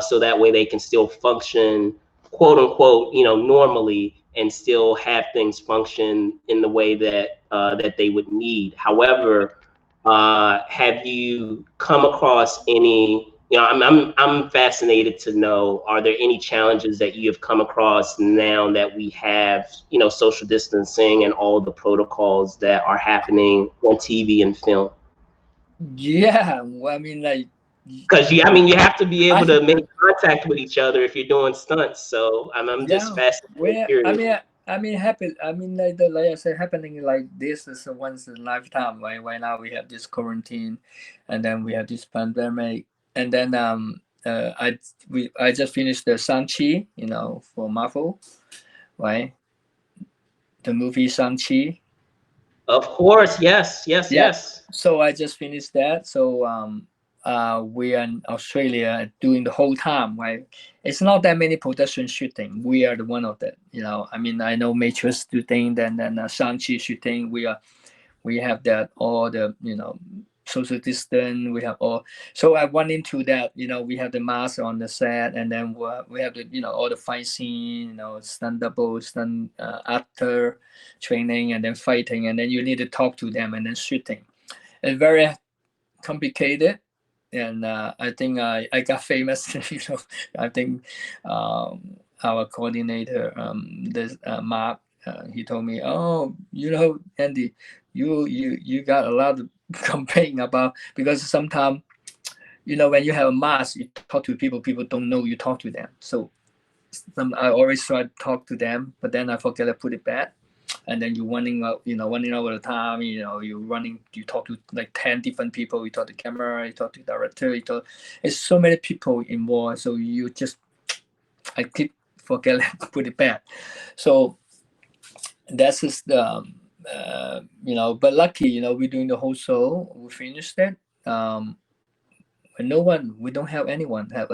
so that way they can still function, quote unquote, normally, and still have things function in the way that they would need. However, have you come across any? I'm fascinated to know, are there any challenges that you have come across now that we have, social distancing and all the protocols that are happening on TV and film? Yeah, well, I mean, like, Because you have to be able I to make contact with each other if you're doing stunts. So I'm just yeah, fascinated, where curious. I mean, happen. I mean, like I said, happening like this is a once in a lifetime. Right now we have this quarantine, and then we have this pandemic, and then I just finished the Shang Chi, for Marvel, right? The movie Shang Chi. Of course, yes, yes, Yeah. yes. So I just finished that. So we are in Australia doing the whole time. Right? It's not that many production shooting. We are the one of that. I mean, I know Matrix shooting, then Shang-Chi shooting. We have that all the social distance. We have all. So I went into that. We have the mask on the set, and then we have the all the fight scene. Stunt double, stunt actor training, and then fighting, and then you need to talk to them, and then shooting. It's very complicated, and I think I got famous. I think our coordinator, this Mark, he told me, "Oh, Andy, you got a lot of complaint about because sometimes when you have a mask, you talk to people, people don't know you talk to them. So I always try to talk to them, but then I forget to put it back." And then you're running out, running over the time, you talk to like 10 different people, you talk to camera, you talk to director, it's so many people involved. So I keep forget to put it back. So that's just but lucky, we're doing the whole show, we finished it. And we don't have anyone have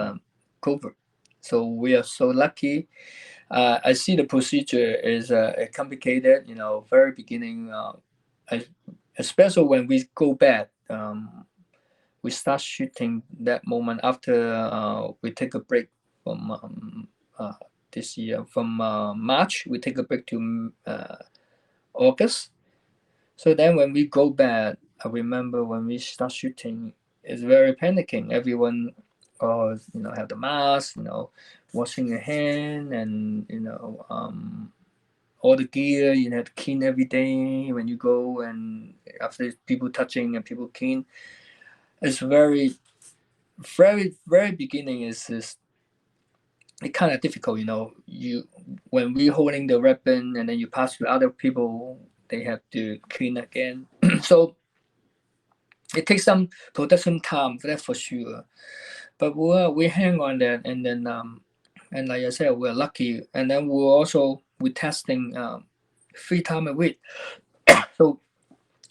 COVID. So we are so lucky. I see the procedure is complicated. Very beginning, especially when we go back. We start shooting that moment after we take a break from this year. From March, we take a break to August. So then when we go back, I remember when we start shooting, it's very panicking. Everyone, have the mask, washing your hand, and all the gear you have to clean every day when you go, and after people touching and people clean. It's very, very beginning is just it kind of difficult. You when we holding the weapon and then you pass to other people, they have to clean again. So it takes some production time, that's for sure. But we hang on that, and then and like I said, we're lucky. And then we're testing 3 times a week. So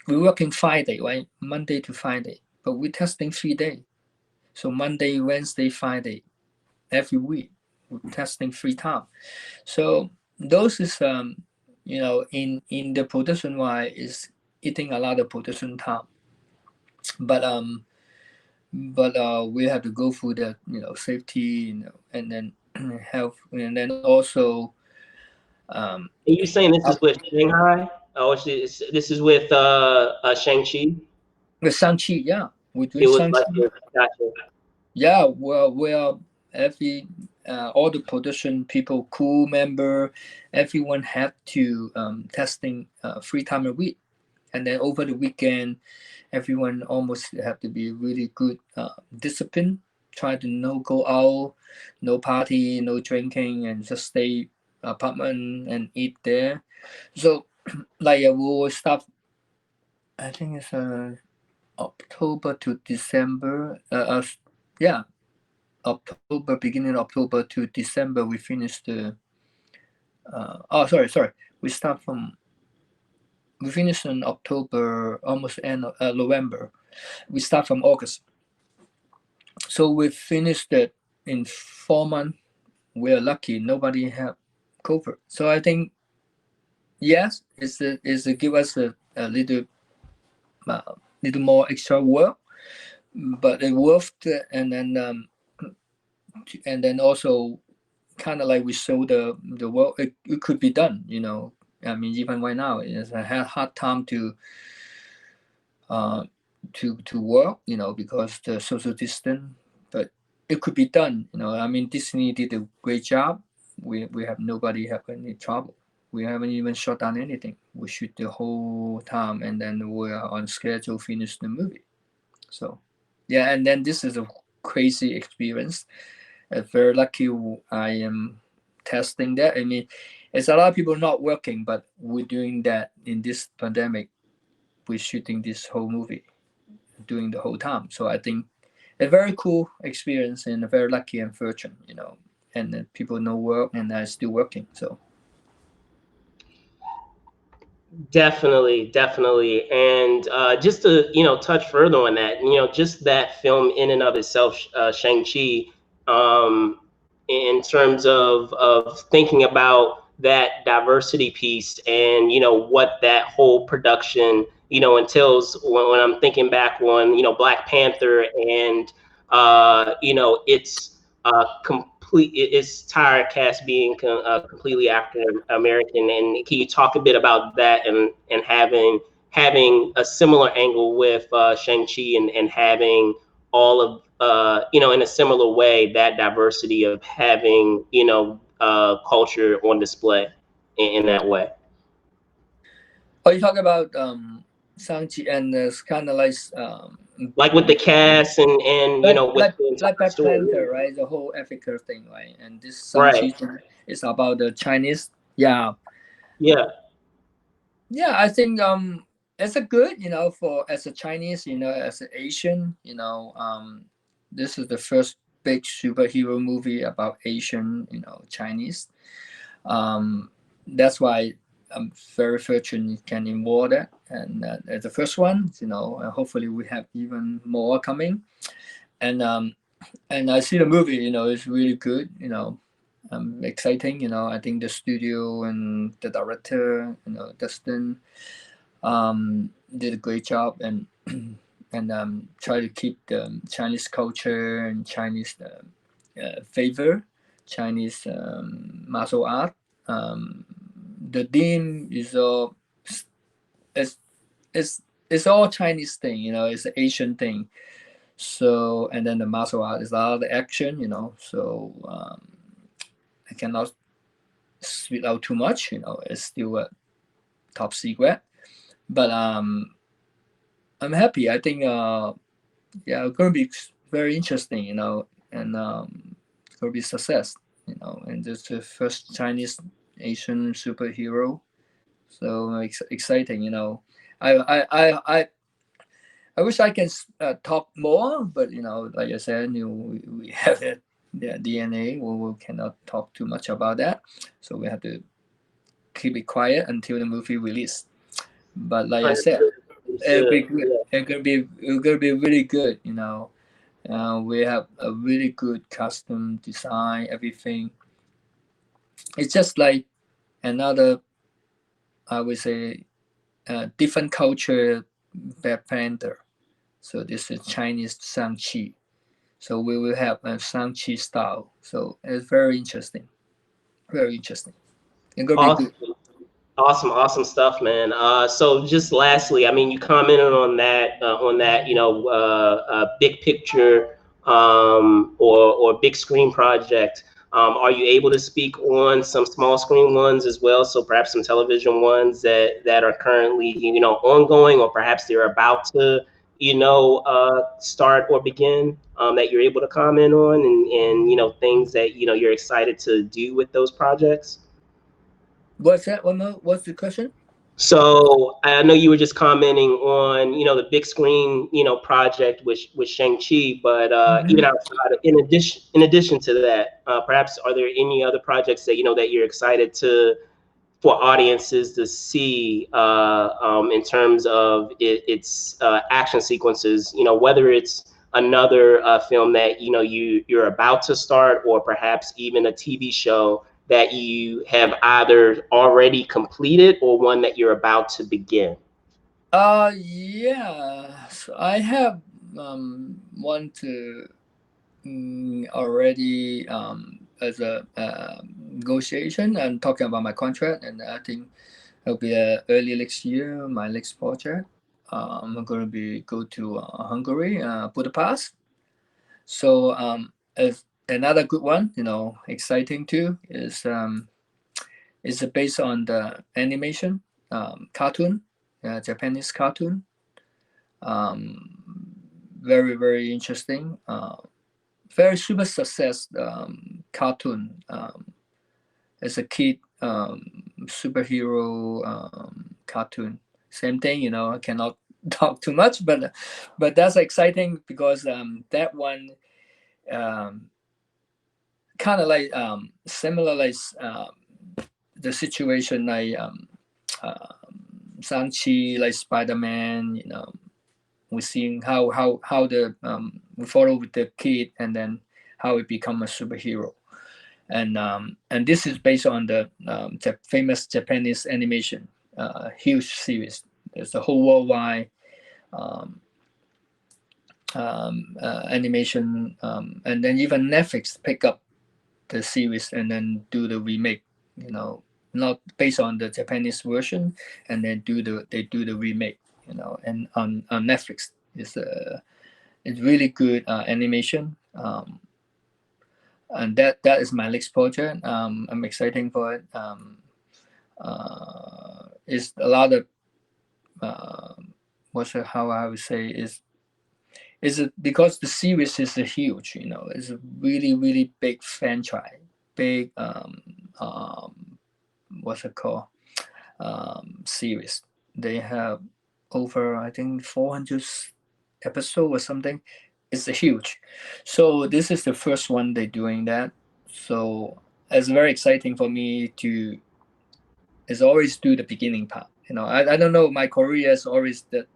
we work in 5 days, right? Monday to Friday. But we're testing 3 days. So Monday, Wednesday, Friday, every week. We're testing 3 times. So those is in the production wise is eating a lot of production time. But we have to go through that safety, and then health, and then also Are you saying this is with Shanghai? Oh, this is with Shang-Chi? the Shang-Chi, yeah, we're doing It was like, Shang-Chi. gotcha. Yeah, well, every all the production people, crew member, everyone have to testing 3 times a week, and then over the weekend, everyone almost have to be really good discipline. Try to no go out, no party, no drinking, and just stay apartment and eat there. So like we will start. I think it's October to December. Yeah, October, beginning of October to December, we finish the. Sorry. We finish in October, almost end of November. We start from August. So we finished it in 4 months. We're lucky. Nobody have COVID. So I think yes, it's a give us a little more extra work, but it worth it. And then also kind of like we show the work it could be done. I mean, even right now it's a hard time to work, because the social distance, but it could be done. I mean, Disney did a great job. We have nobody have any trouble. We haven't even shut down anything. We shoot the whole time, and then we are on schedule finish the movie. So yeah, and then this is a crazy experience. Very lucky I am testing that. I mean, it's a lot of people not working, but we're doing that in this pandemic. We're shooting this whole movie, doing the whole time. So I think a very cool experience and a very lucky and fortunate, and then people no work and I'm still working. So Definitely. And just to touch further on that, just that film in and of itself, Shang-Chi, in terms of thinking about that diversity piece and what that whole production entails when I'm thinking back on, Black Panther and, it's its entire cast being completely African American. And can you talk a bit about that and having a similar angle with Shang-Chi and having all of, in a similar way, that diversity of having, culture on display in that way? Oh, you talk about Shang-Chi, and it's kind of Like with the cast and with like the entire Black story. Panther, right? The whole Africa thing, right? And this Right. Shang-Chi thing is about the Chinese. Yeah, Yeah. yeah. I think it's a good, for as a Chinese, as an Asian, this is the first big superhero movie about Asian, Chinese. Um, that's why I'm very fortunate can involve that. And as the first one, hopefully we have even more coming. And I see the movie, it's really good, exciting. I think the studio and the director, Dustin, did a great job, and and try to keep the Chinese culture and Chinese favor, Chinese martial art. Um, the theme is all it's it's it's all Chinese thing, it's an Asian thing. So and then the martial art is a lot of the action, So I cannot spit out too much, It's still a top secret, but I'm happy. I think yeah, it's gonna be very interesting, and it's gonna be success, and it's the first Chinese Asian superhero, so exciting, I wish I can talk more, but like I said, we have it, the DNA. We cannot talk too much about that, so we have to keep it quiet until the movie release. But like I said, Understood. it'll be Understood. good. Yeah. It's gonna be really good. We have a really good custom design. Everything. It's just like another, I would say, different culture Black Panther. So this is Chinese Shang-Chi. So we will have a Shang-Chi style. So it's very interesting. Very interesting. It's gonna be good. Awesome. Awesome, awesome stuff, man. So just lastly, I mean, you commented on that, big picture, or big screen project. Are you able to speak on some small screen ones as well? So perhaps some television ones that are currently, ongoing, or perhaps they're about to, start or begin, that you're able to comment on, and things that you're excited to do with those projects. What's that? One more. What's the question? So I know you were just commenting on, the big screen, project with Shang-Chi, but even Mhm. outside, in addition to that, perhaps are there any other projects that that you're excited to for audiences to see, in terms of its action sequences, whether it's another film that you're about to start, or perhaps even a TV show that you have either already completed or one that you're about to begin. Yeah. So I have one to already as a negotiation and talking about my contract, and I think it'll be early next year. My next project. I'm gonna be go to Hungary, Budapest. So as another good one, exciting too is based on the animation cartoon, Japanese cartoon. Very very interesting. Very super success cartoon. As a kid, superhero cartoon. Same thing, I cannot talk too much, but that's exciting because that one um, kind of like similar like the situation like uh, Shang-Chi, like Spider-Man, we're seeing how the we follow with the kid and then how it become a superhero, and this is based on the famous Japanese animation, huge series. There's a whole worldwide animation, and then even Netflix pick up the series and then do the remake. You know, not based on the Japanese version, and then do the remake. You know, and on Netflix it's really good animation. And that is my next project. I'm excited for it. It's a lot of how I would say is it because the series is a huge, you know, it's a really big franchise, big what's it called series. They have over, I think, 400 episode or something. It's a huge. So this is the first one they're doing that. So it's very exciting for me to is always do the beginning part. You know, I don't know, my career is always that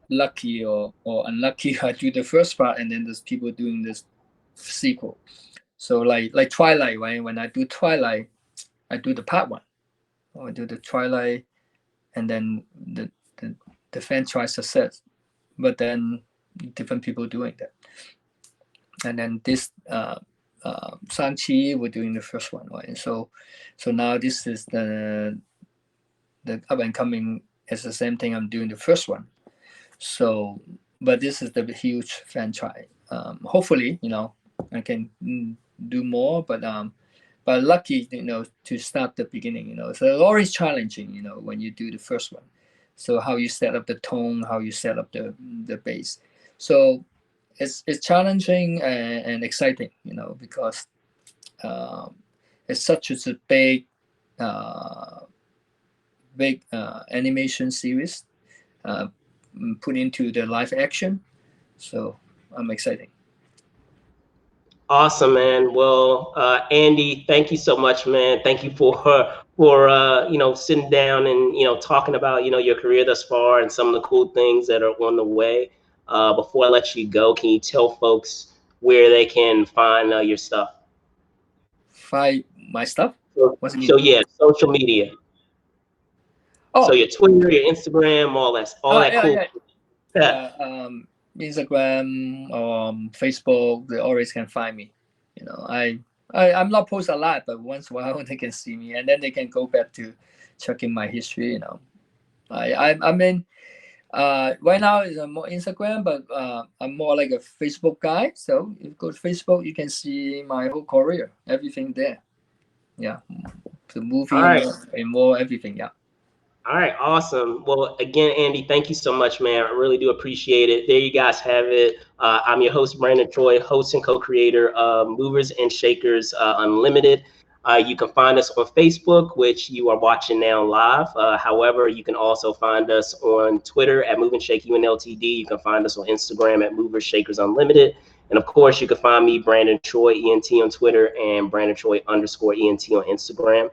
lucky or unlucky. I do the first part and then there's people doing this sequel. So like Twilight, right? When I do Twilight, I do the part one. Or I do the Twilight and then the franchise success. But then different people doing that. And then this SHANG CHI, we're doing the first one, right? So now this is the up and coming. It's the same thing I'm doing the first one. So, but this is the huge franchise. Hopefully, you know, I can do more, but lucky, you know, to start the beginning, you know. So it's always challenging, you know, when you do the first one. So how you set up the tone, how you set up the bass. So it's challenging and exciting, you know, because it's such a big animation series put into the live action. So I'm excited. Awesome, man. Well, Andy, thank you so much, man. Thank you for you know, sitting down and, you know, talking about, you know, your career thus far and some of the cool things that are on the way. Before I let you go, can you tell folks where they can find your stuff? Find my stuff? What's it mean? So yeah, social media. So Oh, your Twitter, your Instagram, all that yeah, cool. yeah, Yeah. yeah. Instagram, Facebook, they always can find me. You know, I'm not post a lot, but once in a while they can see me, and then they can go back to checking my history. You know, I mean, right now is more Instagram, but I'm more like a Facebook guy. So if you go to Facebook, you can see my whole career, everything there. Yeah, the movie All right. and more everything. Yeah. All right, awesome. Well, again, Andy, thank you so much, man. I really do appreciate it. There you guys have it. I'm your host, Brandon Troy, host and co-creator of Movers and Shakers Unlimited. You can find us on Facebook, which you are watching now live. However, you can also find us on Twitter at Move and Shake UNLTD. You can find us on Instagram at Movers Shakers Unlimited. And of course, you can find me, Brandon Troy, ENT on Twitter, and Brandon Troy _ENT on Instagram.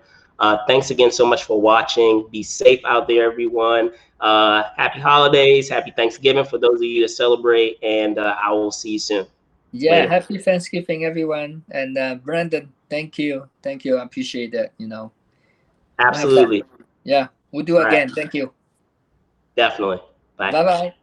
Thanks again so much for watching. Be safe out there, everyone. Happy holidays, happy Thanksgiving for those of you that celebrate, and I will see you soon. Yeah, Later. happy Thanksgiving, everyone. And Brandon, thank you. Thank you. I appreciate that, you know. Absolutely. Yeah, we'll do All again. right. Thank you. Definitely. Bye. Bye-bye.